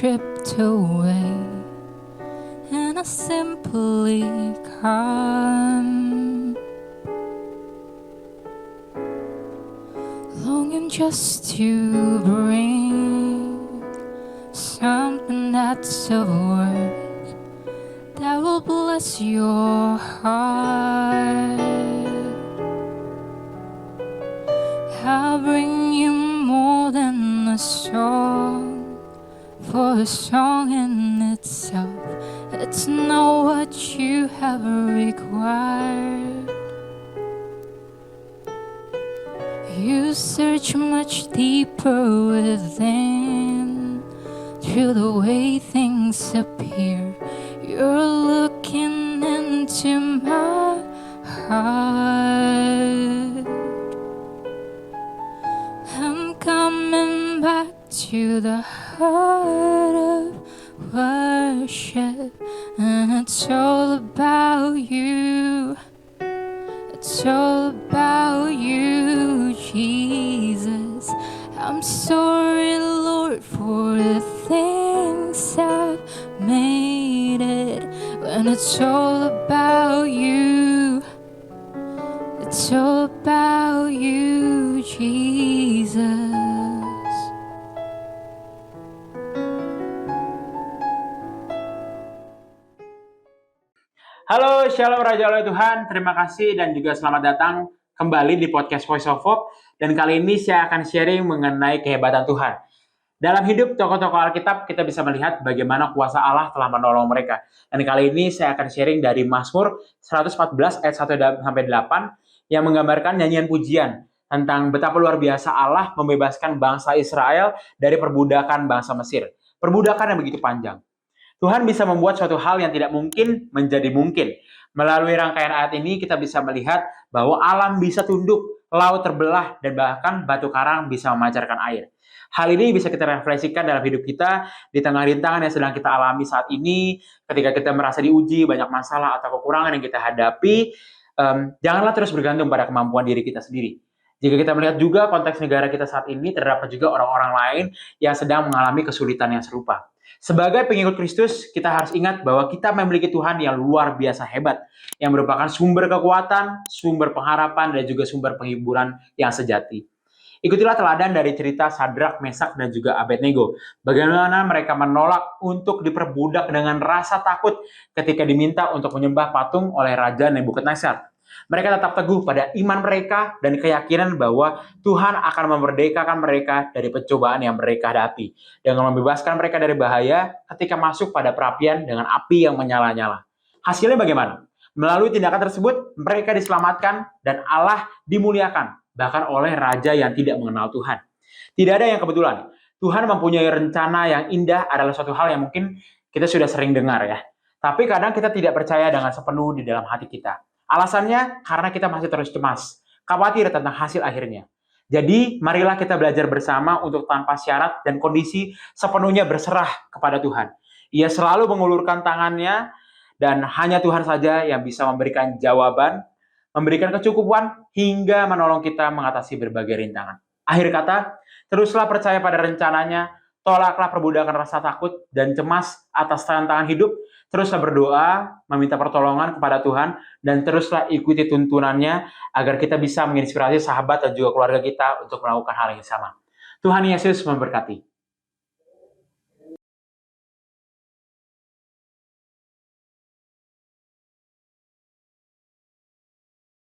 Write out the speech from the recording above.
stripped away, and I simply come, longing just to bring something that's of worth that will bless your heart. I'll bring you more than a song, for a song in itself, it's not what you have required. You search much deeper within, through the way things appear. You're looking into my heart. I'm coming back to the heart of worship, and it's all about you. It's all about you, Jesus. I'm sorry, Lord, for the things I've made it, when it's all about you. It's all about you, Jesus. Halo, Shalom Raja oleh Tuhan. Terima kasih dan juga selamat datang kembali di podcast Voice of Hope. Dan kali ini saya akan sharing mengenai kehebatan Tuhan. Dalam hidup tokoh-tokoh Alkitab, kita bisa melihat bagaimana kuasa Allah telah menolong mereka. Dan kali ini saya akan sharing dari Mazmur 114 ayat 1-8 yang menggambarkan nyanyian pujian tentang betapa luar biasa Allah membebaskan bangsa Israel dari perbudakan bangsa Mesir. Perbudakan yang begitu panjang. Tuhan bisa membuat suatu hal yang tidak mungkin menjadi mungkin. Melalui rangkaian ayat ini kita bisa melihat bahwa alam bisa tunduk, laut terbelah, dan bahkan batu karang bisa memancarkan air. Hal ini bisa kita refleksikan dalam hidup kita di tengah rintangan yang sedang kita alami saat ini, ketika kita merasa diuji, banyak masalah atau kekurangan yang kita hadapi. Janganlah terus bergantung pada kemampuan diri kita sendiri. Jika kita melihat juga konteks negara kita saat ini, terdapat juga orang-orang lain yang sedang mengalami kesulitan yang serupa. Sebagai pengikut Kristus, kita harus ingat bahwa kita memiliki Tuhan yang luar biasa hebat, yang merupakan sumber kekuatan, sumber pengharapan, dan juga sumber penghiburan yang sejati. Ikutilah teladan dari cerita Sadrak, Mesak, dan juga Abednego. Bagaimana mereka menolak untuk diperbudak dengan rasa takut ketika diminta untuk menyembah patung oleh Raja Nebukadnezar. Mereka tetap teguh pada iman mereka dan keyakinan bahwa Tuhan akan memerdekakan mereka dari pencobaan yang mereka hadapi, dengan membebaskan mereka dari bahaya ketika masuk pada perapian dengan api yang menyala-nyala. Hasilnya bagaimana? Melalui tindakan tersebut, mereka diselamatkan dan Allah dimuliakan, bahkan oleh raja yang tidak mengenal Tuhan. Tidak ada yang kebetulan. Tuhan mempunyai rencana yang indah adalah suatu hal yang mungkin kita sudah sering dengar ya. Tapi kadang kita tidak percaya dengan sepenuh di dalam hati kita. Alasannya karena kita masih terus cemas, khawatir tentang hasil akhirnya. Jadi marilah kita belajar bersama untuk tanpa syarat dan kondisi sepenuhnya berserah kepada Tuhan. Ia selalu mengulurkan tangannya dan hanya Tuhan saja yang bisa memberikan jawaban, memberikan kecukupan, hingga menolong kita mengatasi berbagai rintangan. Akhir kata, teruslah percaya pada rencananya, tolaklah perbudakan rasa takut dan cemas atas tantangan hidup, teruslah berdoa, meminta pertolongan kepada Tuhan, dan teruslah ikuti tuntunannya agar kita bisa menginspirasi sahabat dan juga keluarga kita untuk melakukan hal yang sama. Tuhan Yesus memberkati.